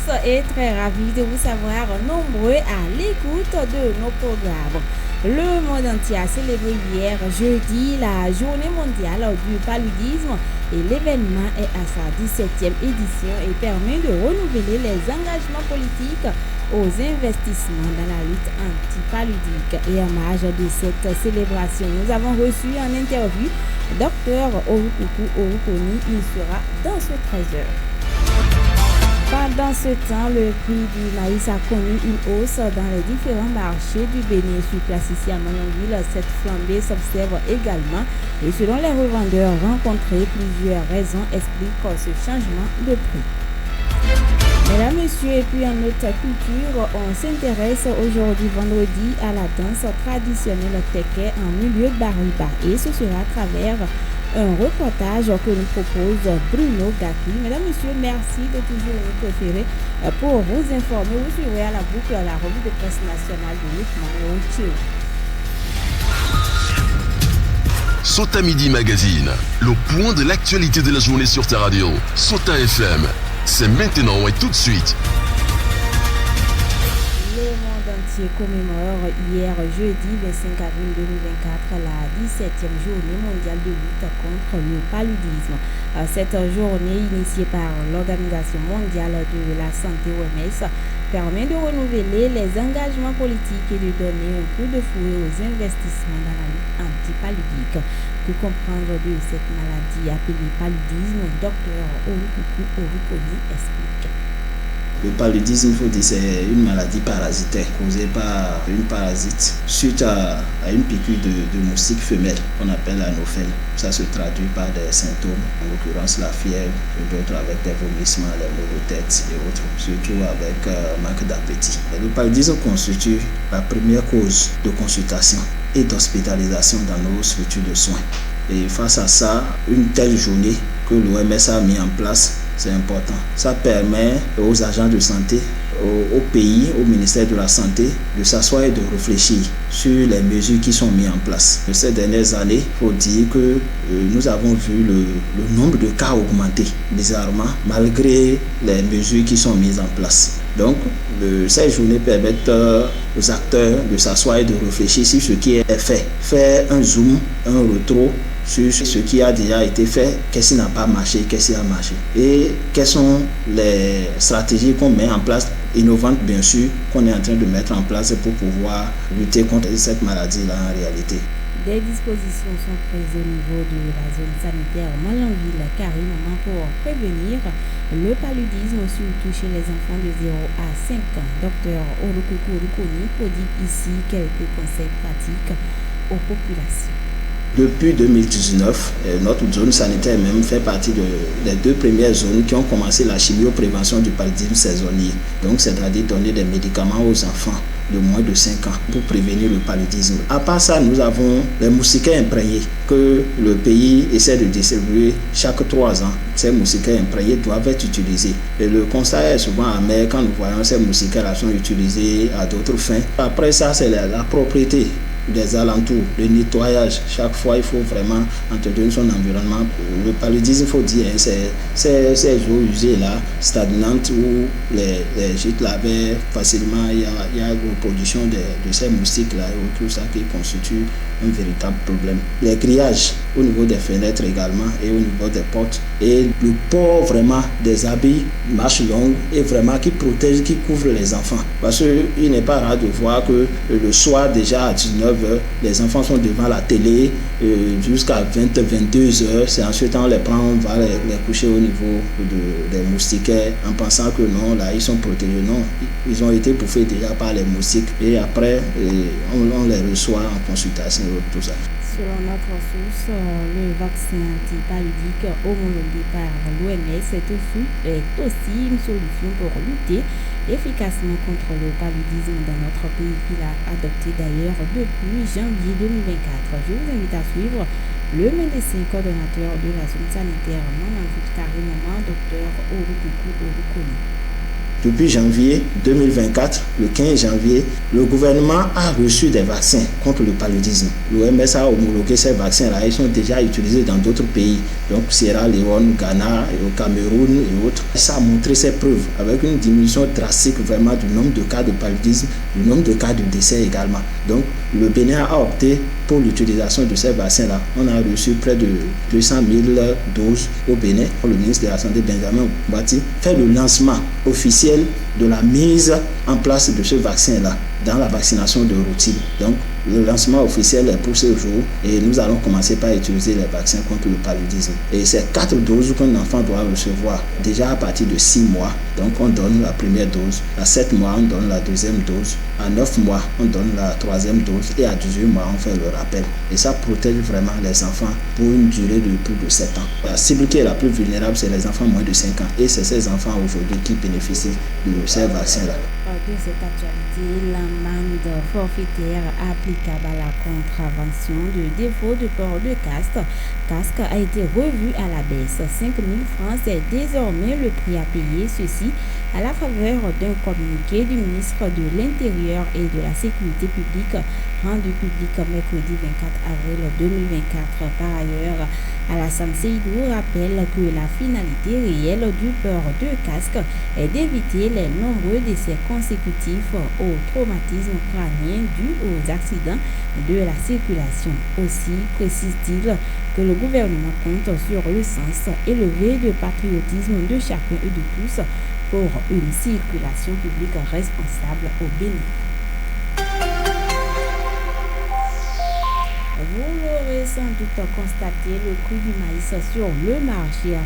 tous et très ravi de vous savoir nombreux à l'écoute de nos programmes. Le monde entier a célébré hier jeudi la journée mondiale du paludisme et l'événement est à sa 17e édition et permet de renouveler les engagements politiques aux investissements dans la lutte anti-paludique. Et en marge de cette célébration, nous avons reçu en interview Dr Orukuku Orukoni. Il sera dans ce 13h. Pendant ce temps, le prix du maïs a connu une hausse dans les différents marchés du Bénin. Sur place ici à Malanville, cette flambée s'observe également et selon les revendeurs rencontrés, plusieurs raisons expliquent ce changement de prix. Mesdames, Messieurs, et puis en notre culture, on s'intéresse aujourd'hui vendredi à la danse traditionnelle Teke en milieu de Bariba et ce sera à travers un reportage que nous propose Bruno Gaki. Mesdames, Messieurs, merci de toujours nous préférer. Pour vous informer, vous suivrez à la boucle la revue de presse nationale de Mouvement. Sota Midi Magazine, le point de l'actualité de la journée sur ta radio. Sota FM, c'est maintenant et tout de suite. Commémore hier jeudi 25 avril 2024 la 17e journée mondiale de lutte contre le paludisme. Cette journée initiée par l'Organisation mondiale de la santé OMS permet de renouveler les engagements politiques et de donner un coup de fouet aux investissements dans la lutte anti-paludique. Que comprendre de cette maladie appelée paludisme, Dr Orukuku Orukoni explique. Le paludisme, il faut dire, c'est une maladie parasitaire causée par une parasite suite à une piqûre de moustique femelle qu'on appelle l'anophèle. Ça se traduit par des symptômes, en l'occurrence la fièvre, d'autres avec des vomissements, les maux de tête et autres, surtout avec manque d'appétit. Le paludisme constitue la première cause de consultation et d'hospitalisation dans nos structures de soins. Et face à ça, une telle journée que l'OMS a mis en place, c'est important. Ça permet aux agents de santé, au pays, au ministère de la Santé, de s'asseoir et de réfléchir sur les mesures qui sont mises en place. Ces dernières années, il faut dire que nous avons vu le nombre de cas augmenter bizarrement, malgré les mesures qui sont mises en place. Donc, ces journées permettent aux acteurs de s'asseoir et de réfléchir sur ce qui est fait. Faire un zoom, un rétro sur ce qui a déjà été fait, qu'est-ce qui n'a pas marché, qu'est-ce qui a marché. Et quelles sont les stratégies qu'on met en place, innovantes bien sûr, qu'on est en train de mettre en place pour pouvoir lutter contre cette maladie-là en réalité. Des dispositions sont prises au niveau de la zone sanitaire Malanville carrément pour prévenir le paludisme, surtout chez les enfants de 0 à 5 ans. Dr Orukuku Orukoni prodigue ici quelques conseils pratiques aux populations. Depuis 2019, notre zone sanitaire même fait partie des 2 premières zones qui ont commencé la chimioprévention du paludisme saisonnier. Donc, c'est-à-dire donner des médicaments aux enfants de moins de 5 ans pour prévenir le paludisme. À part ça, nous avons les moustiquaires imprégnés que le pays essaie de distribuer chaque 3 ans. Ces moustiquaires imprégnés doivent être utilisés. Et le constat est souvent amer quand nous voyons ces moustiquaires sont utilisés à d'autres fins. Après ça, c'est la propriété des alentours, le nettoyage. Chaque fois, il faut vraiment entretenir son environnement. Le paludisme, il faut dire, ces eaux usées-là, stagnantes, où les gîtes lavaient facilement, il y a une reproduction de ces moustiques-là, et tout ça qui constitue un véritable problème. Les grillages au niveau des fenêtres également et au niveau des portes. Et le port vraiment des habits, marche longue, et vraiment qui protège, qui couvre les enfants. Parce qu'il n'est pas rare de voir que le soir, déjà à 19h, les enfants sont devant la télé jusqu'à 22h. C'est ensuite on les prend, on va les coucher au niveau des moustiquaires en pensant que non, là ils sont protégés. Non, ils ont été bouffés déjà par les moustiques et après on les reçoit en consultation, tout ça. Selon notre source, le vaccin antipaludique homologué par l'OMS est aussi une solution pour lutter efficacement contre le paludisme dans notre pays qu'il a adopté d'ailleurs depuis janvier 2024. Je vous invite à suivre le médecin coordonnateur de la zone sanitaire Malanville carrément, Dr Orukuku Orukoni. depuis janvier 2024, le 15 janvier, le gouvernement a reçu des vaccins contre le paludisme. L'OMS a homologué ces vaccins-là. Ils sont déjà utilisés dans d'autres pays, donc Sierra Leone, Ghana, et au Cameroun et autres. Ça a montré ses preuves avec une diminution drastique vraiment du nombre de cas de paludisme, du nombre de cas de décès également. Donc le Bénin a opté pour l'utilisation de ces vaccins-là. On a reçu près de 200 000 doses au Bénin. Le ministre de la Santé, Benjamin Bati, fait le lancement officiel de la mise en place de ce vaccin-là dans la vaccination de routine. Donc, le lancement officiel est pour ce jour et nous allons commencer par utiliser les vaccins contre le paludisme. Et c'est 4 doses qu'un enfant doit recevoir déjà à partir de 6 mois. Donc, on donne la première dose. À 7 mois, on donne la deuxième dose. À 9 mois, on donne la troisième dose. Et à 18 mois, on fait le rappel. Et ça protège vraiment les enfants pour une durée de plus de 7 ans. La cible qui est la plus vulnérable, c'est les enfants moins de 5 ans. Et c'est ces enfants aujourd'hui qui bénéficient de ces vaccins-là. De cette actualité, l'amende forfaitaire applicable à la contravention de défaut de port de casque a été revue à la baisse. 5 000 francs, c'est désormais le prix à payer. Ceci à la faveur d'un communiqué du ministre de l'Intérieur et de la Sécurité publique rendu public mercredi 24 avril 2024. Par ailleurs, Alassane Seydou rappelle que la finalité réelle du port de casque est d'éviter les nombreux décès consécutifs au traumatisme crânien dû aux accidents de la circulation. Aussi précise-t-il que le gouvernement compte sur le sens élevé de patriotisme de chacun et de tous pour une circulation publique responsable au Bénin. Vous l'aurez sans doute constaté, le prix du maïs sur le marché a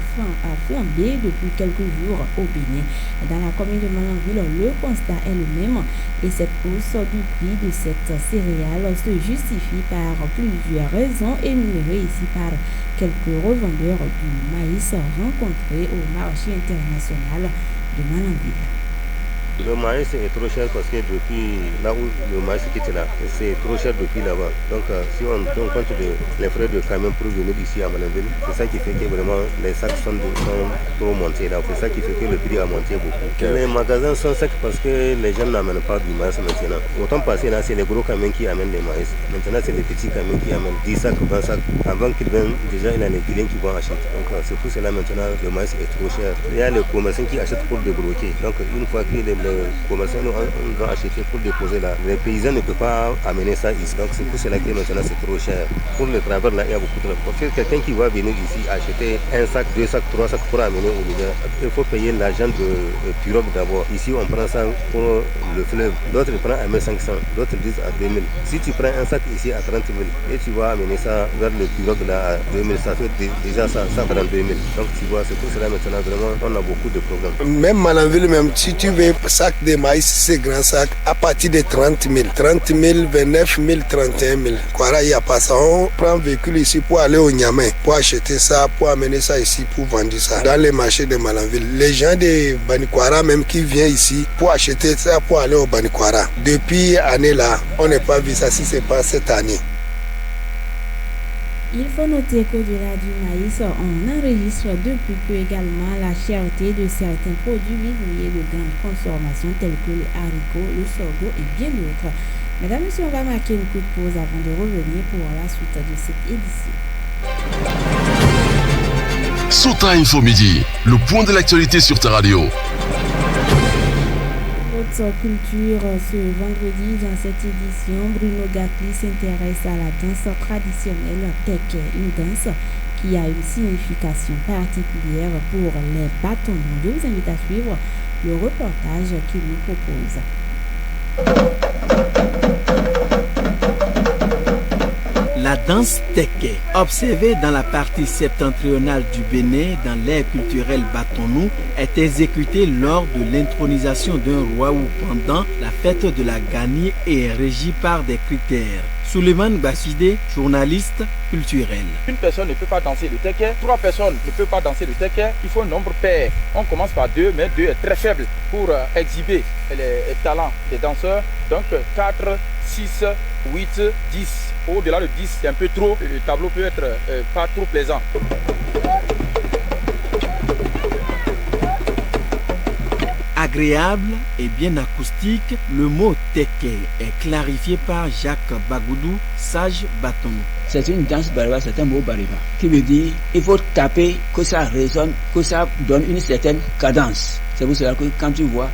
flambé depuis quelques jours au Bénin. Dans la commune de Malanville, le constat est le même et cette hausse du prix de cette céréale se justifie par plusieurs raisons énumérées ici par quelques revendeurs du maïs rencontrés au marché international de Malanville. Le maïs est trop cher parce que depuis là où le maïs quitte là, c'est trop cher depuis là-bas. Donc si on compte les frais de camion pour venir ici à Malanville, c'est ça qui fait que vraiment les sacs sont trop montés là. C'est ça qui fait que le prix a monté beaucoup. Les magasins sont secs parce que les gens n'amènent pas du maïs maintenant. Autant passé là, c'est les gros camions qui amènent les maïs. Maintenant c'est les petits camions qui amènent 10 sacs, 20 sacs. Avant qu'ils viennent, déjà il y a les clients qui vont acheter. Donc c'est pour cela maintenant le maïs est trop cher. Il y a les commerçants qui achètent pour débloquer. Donc une fois que les commerçants ont acheté pour déposer là, les paysans ne peuvent pas amener ça ici. Donc c'est pour cela que maintenant c'est trop cher. Pour le travers là, il y a beaucoup de travail. Parce que quelqu'un qui va venir ici acheter un sac, 2 sacs, 3 sacs pour amener au Niger, il faut payer l'argent de pirogue d'abord. Ici on prend ça pour le fleuve. D'autres prennent à 1500, d'autres disent à 2000. Si tu prends un sac ici à 30 000 et tu vas amener ça vers le pirogue là à 2000, ça fait déjà ça prend 2000. Donc tu vois, c'est pour cela maintenant vraiment on a beaucoup de problèmes. Même Malanville, même si tu veux sac de maïs, c'est grand sac, à partir de 30 000, 30 000, 29 000, 31 000. Quoi, il n'y a pas ça. On prend un véhicule ici pour aller au Niamey, pour acheter ça, pour amener ça ici, pour vendre ça dans les marchés de Malanville. Les gens de Banikwara même qui viennent ici pour acheter ça, pour aller au Banikwara. Depuis année là, on n'a pas vu ça si ce n'est pas cette année. Il faut noter qu'au-delà du maïs, on enregistre depuis peu également la cherté de certains produits vivriers de grande consommation tels que le haricot, le sorgho et bien d'autres. Mesdames et messieurs, on va marquer une courte pause avant de revenir pour la suite de cette édition. Sota Info Midi, le point de l'actualité sur ta radio. Culture, ce vendredi dans cette édition, Bruno Gatli s'intéresse à la danse traditionnelle Teke, une danse qui a une signification particulière pour les bâtons. Je vous invite à suivre le reportage qu'il nous propose. La danse Teke, observée dans la partie septentrionale du Bénin, dans l'aire culturelle Batonou, est exécutée lors de l'intronisation d'un roi ou pendant la fête de la Gani et est régie par des critères. Souleymane Basside, journaliste culturel. Une personne ne peut pas danser le Teke, 3 personnes ne peuvent pas danser le Teke, il faut un nombre pair. On commence par 2, mais 2 est très faible pour exhiber les talents des danseurs. Donc 4, 6, 8, 10. Au-delà de 10, c'est un peu trop, le tableau peut être pas trop plaisant. À Agréable et bien acoustique, le mot teke est clarifié par Jacques Bagoudou, sage bâtonnou. C'est une danse bariba, c'est un mot bariba qui veut dire il faut taper, que ça résonne, que ça donne une certaine cadence. C'est pour cela que quand tu vois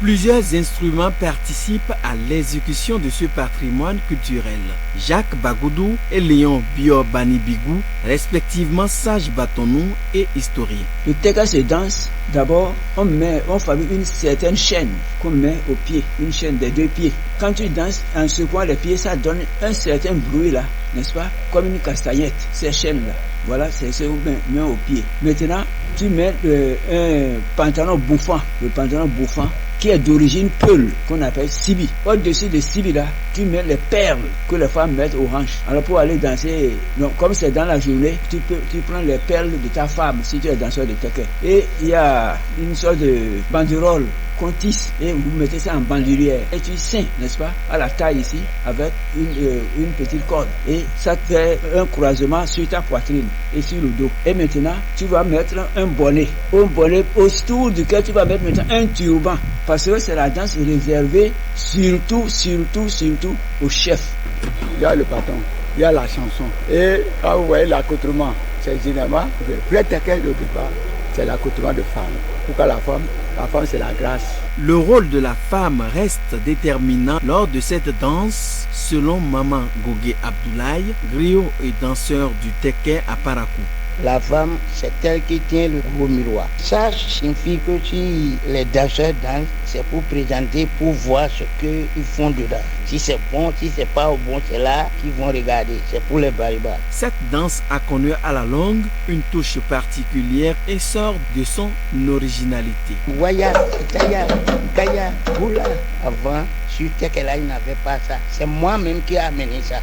plusieurs instruments participent à l'exécution de ce patrimoine culturel. Jacques Bagoudou et Léon Biobanibigou, respectivement sage bâtonnou et historien. Le teka se danse, d'abord on fabrique une certaine chaîne qu'on met au pied, une chaîne des 2 pieds. Quand tu danses en secouant les pieds, ça donne un certain bruit là, n'est-ce pas? Comme une castagnette, ces chaînes là. Voilà, c'est ce qu'on met au pied. Maintenant, tu mets un pantalon bouffant, le pantalon bouffant qui est d'origine peul, qu'on appelle sibi. Au-dessus de sibi là, tu mets les perles que les femmes mettent aux hanches. Alors pour aller danser, donc, comme c'est dans la journée, tu prends les perles de ta femme si tu es danseur de teke. Et il y a une sorte de banderole qu'on tisse et vous mettez ça en bandoulière et tu ceins, n'est-ce pas, à la taille ici avec une petite corde et ça te fait un croisement sur ta poitrine et sur le dos. Et maintenant tu vas mettre un bonnet autour duquel tu vas mettre maintenant un turban parce que c'est la danse réservée surtout au chef. Il y a le bâton, il y a la chanson et quand vous voyez l'accoutrement, c'est généralement le vrai teke de départ, c'est l'accoutrement de femme. Pourquoi la femme, c'est la grâce. Le rôle de la femme reste déterminant lors de cette danse, selon Maman Gogué Abdoulaye, griot et danseur du teke à Parakou. La femme, c'est elle qui tient le gros miroir. Ça signifie que si les danseurs dansent, c'est pour présenter, pour voir ce qu'ils font dedans. Si c'est bon, si c'est pas bon, c'est là qu'ils vont regarder. C'est pour les baribas. Cette danse a connu à la longue une touche particulière et sort de son originalité. Waya, Kaya, Boula. Avant, sur Tekela, il n'avait pas ça. C'est moi-même qui ai amené ça.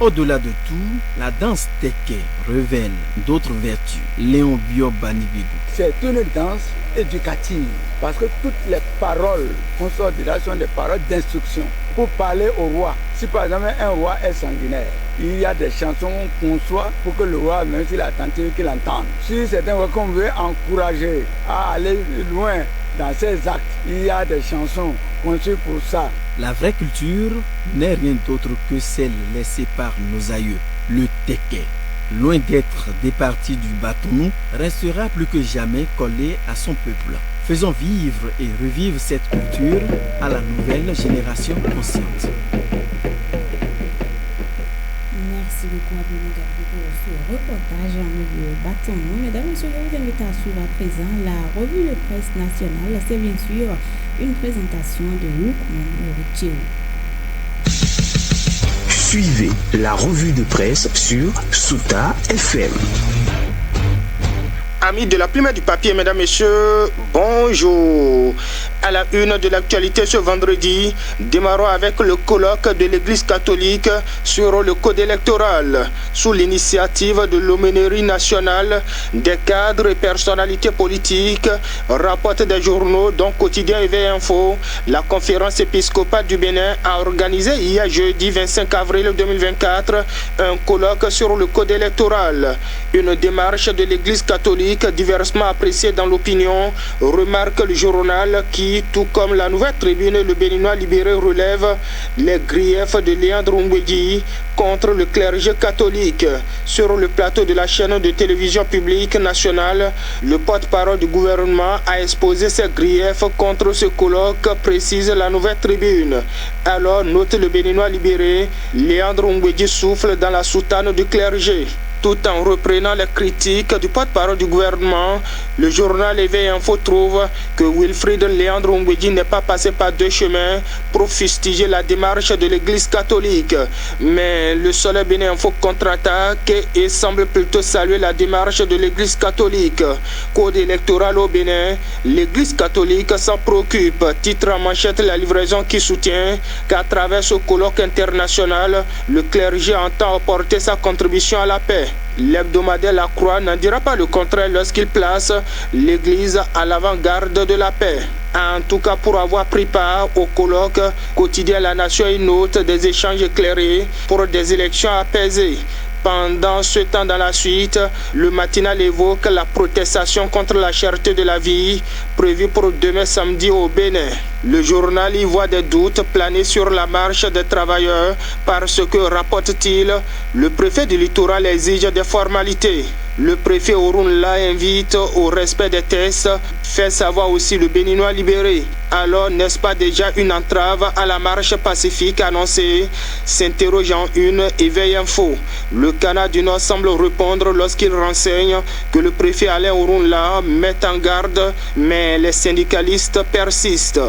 Au-delà de tout, la danse teke révèle d'autres vertus. Léon Biobanibigou. C'est une danse éducative parce que toutes les paroles qu'on sort de là sont des paroles d'instruction pour parler au roi. Si par exemple un roi est sanguinaire, il y a des chansons qu'on conçoit pour que le roi, même s'il est attentif, qu'il entende. Si c'est un roi qu'on veut encourager à aller loin dans ses actes, il y a des chansons conçues pour ça. La vraie culture n'est rien d'autre que celle laissée par nos aïeux. Le teke, loin d'être départi du bâtonnou, restera plus que jamais collé à son peuple. Faisons vivre et revivre cette culture à la nouvelle génération consciente. Merci beaucoup à Bruno Gabou pour ce reportage en milieu bâtonnou. Mesdames et messieurs, je vous invite à suivre à présent la revue de presse nationale. C'est bien sûr une présentation de Loukman Oritio. Suivez la revue de presse sur Souta FM. Amis de la plume du papier, mesdames, messieurs, bonjour. À la une de l'actualité ce vendredi, démarrons avec le colloque de l'Église catholique sur le code électoral. Sous l'initiative de l'aumônerie nationale, des cadres et personnalités politiques rapportent des journaux dont Quotidien Éveil Info. La conférence épiscopale du Bénin a organisé hier jeudi 25 avril 2024 un colloque sur le code électoral. Une démarche de l'Église catholique diversement appréciée dans l'opinion, remarque le journal qui, tout comme la Nouvelle Tribune, le Béninois libéré relève les griefs de Léandre Mbouedji contre le clergé catholique. Sur le plateau de la chaîne de télévision publique nationale, le porte-parole du gouvernement a exposé ses griefs contre ce colloque, précise la Nouvelle Tribune. Alors, note le Béninois libéré, Léandre Mbouedji souffle dans la soutane du clergé. Tout en reprenant les critiques du porte-parole du gouvernement, le journal Éveil Info trouve que Wilfried Léandre Mbouedji n'est pas passé par deux chemins pour fustiger la démarche de l'Église catholique. Mais le Soleil Bénin Info contre-attaque et semble plutôt saluer la démarche de l'Église catholique. Code électoral au Bénin, l'Église catholique s'en préoccupe. Titre en manchette la livraison qui soutient qu'à travers ce colloque international, le clergé entend apporter sa contribution à la paix. L'hebdomadaire La Croix n'en dira pas le contraire lorsqu'il place l'Église à l'avant-garde de la paix. en tout cas pour avoir pris part au colloque quotidien La Nation et Note des échanges éclairés pour des élections apaisées. Pendant ce temps, dans la suite, le matinal évoque la protestation contre la cherté de la vie prévue pour demain samedi au Bénin. Le journal y voit des doutes planer sur la marche des travailleurs parce que, rapporte-t-il, le préfet du littoral exige des formalités. Le préfet Orunla invite au respect des tests, fait savoir aussi le Béninois libéré. Alors, n'est-ce pas déjà une entrave à la marche pacifique annoncée? S'interroge en une Éveil Info. Le Canada du Nord semble répondre lorsqu'il renseigne que le préfet Alain Orunla met en garde, mais les syndicalistes persistent.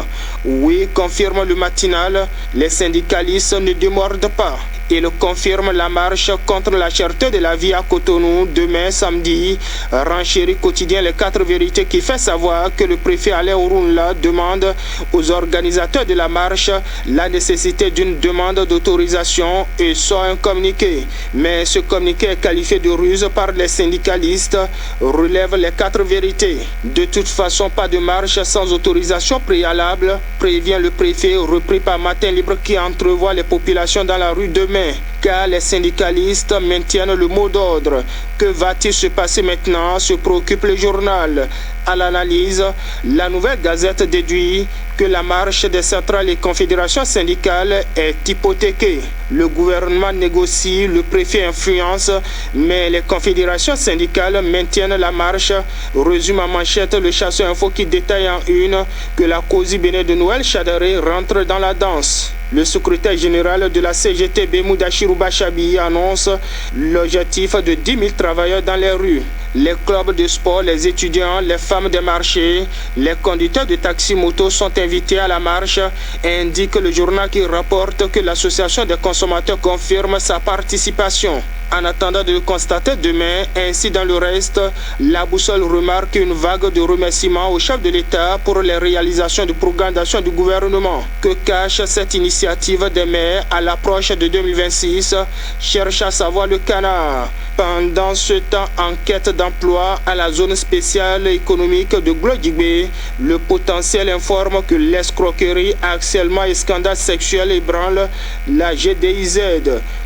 Oui, confirme le matinal, les syndicalistes ne démordent pas. Il confirme la marche contre la cherté de la vie à Cotonou demain samedi. Renchéri quotidien Les 4 vérités qui fait savoir que le préfet Alain Orunla demande aux organisateurs de la marche la nécessité d'une demande d'autorisation et sort un communiqué. Mais ce communiqué est qualifié de ruse par les syndicalistes, relève Les 4 vérités. De toute façon, pas de marche sans autorisation préalable, prévient le préfet, repris par Matin Libre qui entrevoit les populations dans la rue demain. Car les syndicalistes maintiennent le mot d'ordre. Que va-t-il se passer maintenant, se préoccupe le journal. À l'analyse, la Nouvelle Gazette déduit que la marche des centrales et confédérations syndicales est hypothéquée. Le gouvernement négocie, le préfet influence, mais les confédérations syndicales maintiennent la marche. Résume en manchette le Chasseur Info qui détaille en une que la causerie Bénin de Noël Chadare rentre dans la danse. Le secrétaire général de la CGT, Bemouda Chirouba Chabi, annonce l'objectif de 10 000 travailleurs dans les rues. Les clubs de sport, les étudiants, les femmes des marchés, les conducteurs de taxi-moto sont invités à la marche, indique le journal qui rapporte que l'association des consommateurs confirme sa participation. En attendant de le constater demain, ainsi dans le reste, la boussole remarque une vague de remerciements au chef de l'État pour les réalisations du programme d'action du gouvernement. Que cache cette initiative des maires à l'approche de 2026? Cherche à savoir le canard. Pendant ce temps, enquête d'emploi à la zone spéciale économique de Glodjigbe, le potentiel informe que l'escroquerie, harcèlement et scandale sexuel ébranlent la GDIZ.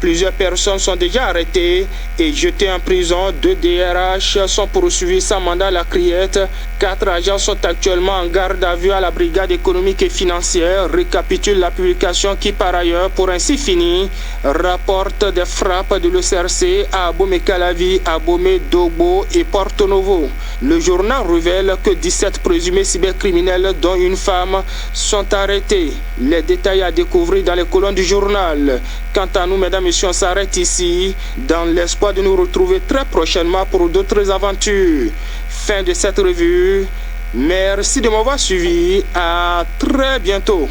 Plusieurs personnes sont déjà arrêtées et jetées en prison. 2 DRH sont poursuivis sans mandat à la criette. 4 agents sont actuellement en garde à vue à la brigade économique et financière. Récapitule la publication qui, par ailleurs, pour ainsi finir, rapporte des frappes de l'ECRC à Abomey Calavi, Abomey, Dogbo et Porto Novo. Le journal révèle que 17 présumés cybercriminels, dont une femme, sont arrêtés. Les détails à découvrir dans les colonnes du journal. Quant à nous, mesdames et messieurs, on s'arrête ici dans l'espoir de nous retrouver très prochainement pour d'autres aventures. Fin de cette revue. Merci de m'avoir suivi. À très bientôt.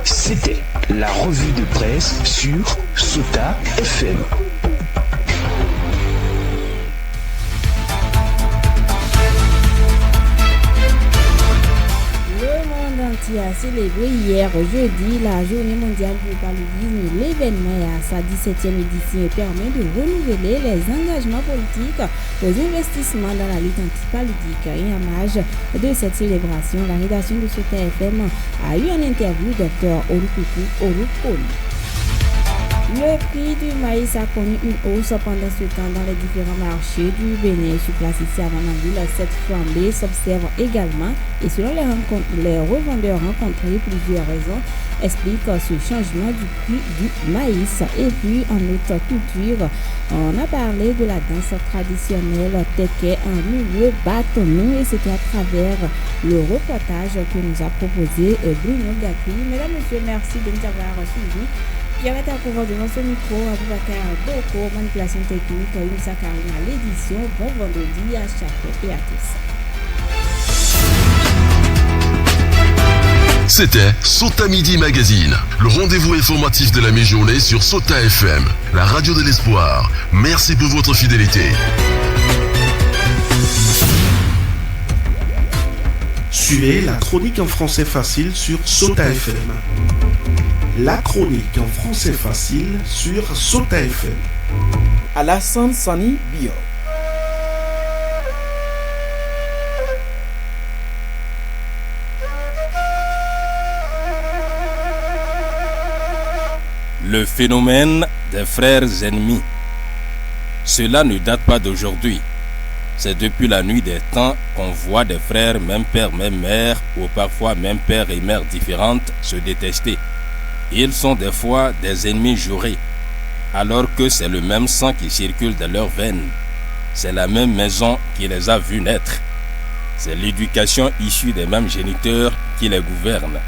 C'était la revue de presse sur Sota FM. A célébré hier jeudi la journée mondiale du paludisme. L'événement à sa 17e édition et permet de renouveler les engagements politiques aux investissements dans la lutte anti-paludique. Et en hommage de cette célébration, la rédaction de Sota FM a eu en interview Dr Olukuku Olukoli. Le prix du maïs a connu une hausse pendant ce temps dans les différents marchés du Bénin. Sur place ici à Mananville, cette flambée s'observe également et selon les revendeurs rencontrés, plusieurs raisons expliquent ce changement du prix du maïs. Et puis en autre culture, on a parlé de la danse traditionnelle Teke en milieu Batonou et c'était à travers le reportage que nous a proposé Bruno Gakri. Mesdames, Messieurs, merci de nous avoir suivis. J'arrête à pouvoir devant ce micro, Aboubacar Doko, manipulation technique, Yunsa Karine à l'édition. Bon vendredi à chacun et à tous. C'était Sota Midi Magazine, le rendez-vous informatif de la mi-journée sur Sota FM, la radio de l'espoir. Merci pour votre fidélité. Suivez la chronique en français facile sur Sota FM. La chronique en français facile sur Sota FM. Alassane Sani Bio. Le phénomène des frères ennemis. Cela ne date pas d'aujourd'hui. C'est depuis la nuit des temps qu'on voit des frères, même père, même mère, ou parfois même père et mère différentes, se détester. Ils sont des fois des ennemis jurés, alors que c'est le même sang qui circule dans leurs veines. C'est la même maison qui les a vus naître. C'est l'éducation issue des mêmes géniteurs qui les gouverne.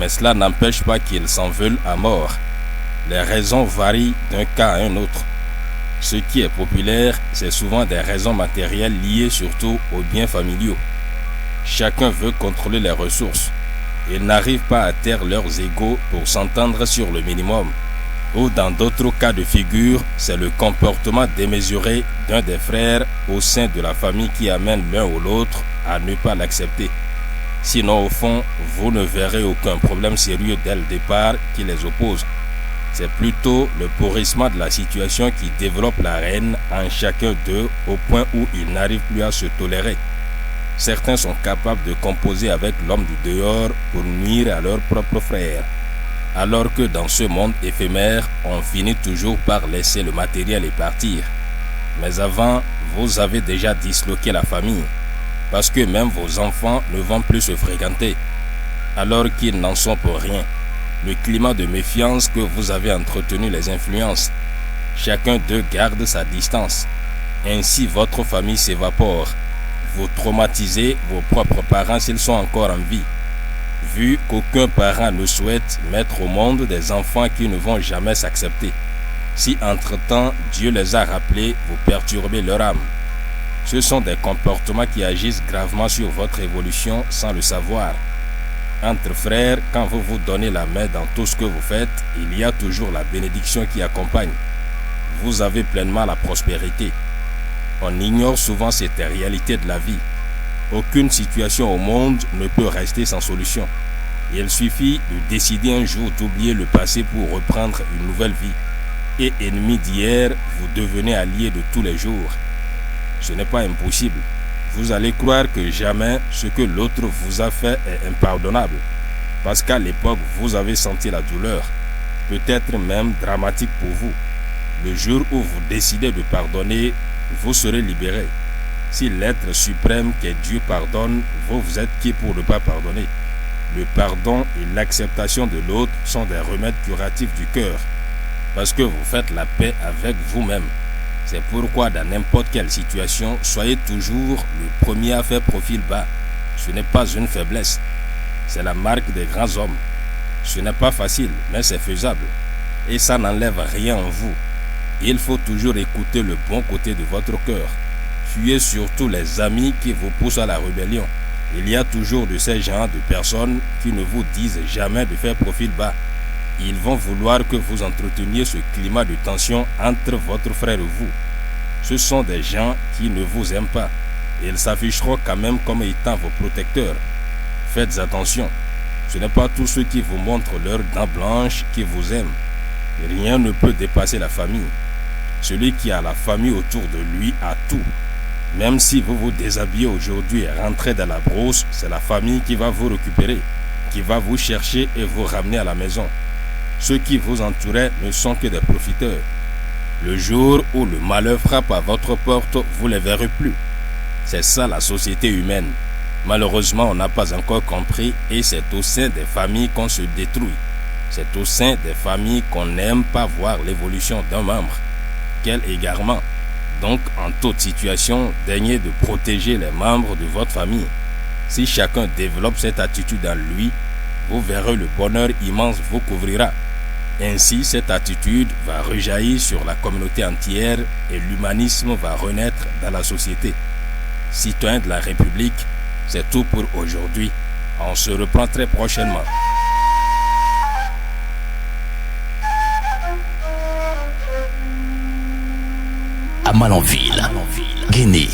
Mais cela n'empêche pas qu'ils s'en veulent à mort. Les raisons varient d'un cas à un autre. Ce qui est populaire, c'est souvent des raisons matérielles liées surtout aux biens familiaux. Chacun veut contrôler les ressources. Ils n'arrivent pas à taire leurs égos pour s'entendre sur le minimum. Ou dans d'autres cas de figure, c'est le comportement démesuré d'un des frères au sein de la famille qui amène l'un ou l'autre à ne pas l'accepter. Sinon, au fond, vous ne verrez aucun problème sérieux dès le départ qui les oppose. C'est plutôt le pourrissement de la situation qui développe la haine en chacun d'eux au point où ils n'arrivent plus à se tolérer. Certains sont capables de composer avec l'homme du dehors pour nuire à leur propre frère. Alors que dans ce monde éphémère, on finit toujours par laisser le matériel et partir. Mais avant, vous avez déjà disloqué la famille, parce que même vos enfants ne vont plus se fréquenter, alors qu'ils n'en sont pour rien. Le climat de méfiance que vous avez entretenu les influence. Chacun d'eux garde sa distance. Ainsi, votre famille s'évapore. Vous traumatisez vos propres parents s'ils sont encore en vie. Vu qu'aucun parent ne souhaite mettre au monde des enfants qui ne vont jamais s'accepter. Si entre-temps, Dieu les a rappelés, vous perturbez leur âme. Ce sont des comportements qui agissent gravement sur votre évolution sans le savoir. Entre frères, quand vous vous donnez la main dans tout ce que vous faites, il y a toujours la bénédiction qui accompagne. Vous avez pleinement la prospérité. On ignore souvent cette réalité de la vie. Aucune situation au monde ne peut rester sans solution. Il suffit de décider un jour d'oublier le passé pour reprendre une nouvelle vie. Et ennemi d'hier, vous devenez allié de tous les jours. Ce n'est pas impossible. Vous allez croire que jamais ce que l'autre vous a fait est impardonnable. Parce qu'à l'époque, vous avez senti la douleur, peut-être même dramatique pour vous. Le jour où vous décidez de pardonner, vous serez libéré. Si l'être suprême qu'est Dieu pardonne, vous êtes qui pour ne pas pardonner? Le pardon et l'acceptation de l'autre sont des remèdes curatifs du cœur, parce que vous faites la paix avec vous-même. C'est pourquoi dans n'importe quelle situation, soyez toujours le premier à faire profil bas. Ce n'est pas une faiblesse, c'est la marque des grands hommes. Ce n'est pas facile, mais c'est faisable. Et ça n'enlève rien en vous. Il faut toujours écouter le bon côté de votre cœur. Fuyez surtout les amis qui vous poussent à la rébellion. Il y a toujours de ces gens de personnes qui ne vous disent jamais de faire profil bas. Ils vont vouloir que vous entreteniez ce climat de tension entre votre frère et vous. Ce sont des gens qui ne vous aiment pas. Ils s'afficheront quand même comme étant vos protecteurs. Faites attention. Ce n'est pas tous ceux qui vous montrent leurs dents blanches qui vous aiment. Rien ne peut dépasser la famille. Celui qui a la famille autour de lui a tout. Même si vous vous déshabillez aujourd'hui et rentrez dans la brousse, c'est la famille qui va vous récupérer, qui va vous chercher et vous ramener à la maison. Ceux qui vous entouraient ne sont que des profiteurs. Le jour où le malheur frappe à votre porte, vous ne les verrez plus. C'est ça la société humaine. Malheureusement, on n'a pas encore compris et c'est au sein des familles qu'on se détruit. C'est au sein des familles qu'on n'aime pas voir l'évolution d'un membre. Quel égarement! Donc, en toute situation, daignez de protéger les membres de votre famille. Si chacun développe cette attitude en lui, vous verrez le bonheur immense vous couvrira. Ainsi, cette attitude va rejaillir sur la communauté entière et l'humanisme va renaître dans la société. Citoyens de la République, c'est tout pour aujourd'hui. On se reprend très prochainement. À Malanville, Guinée,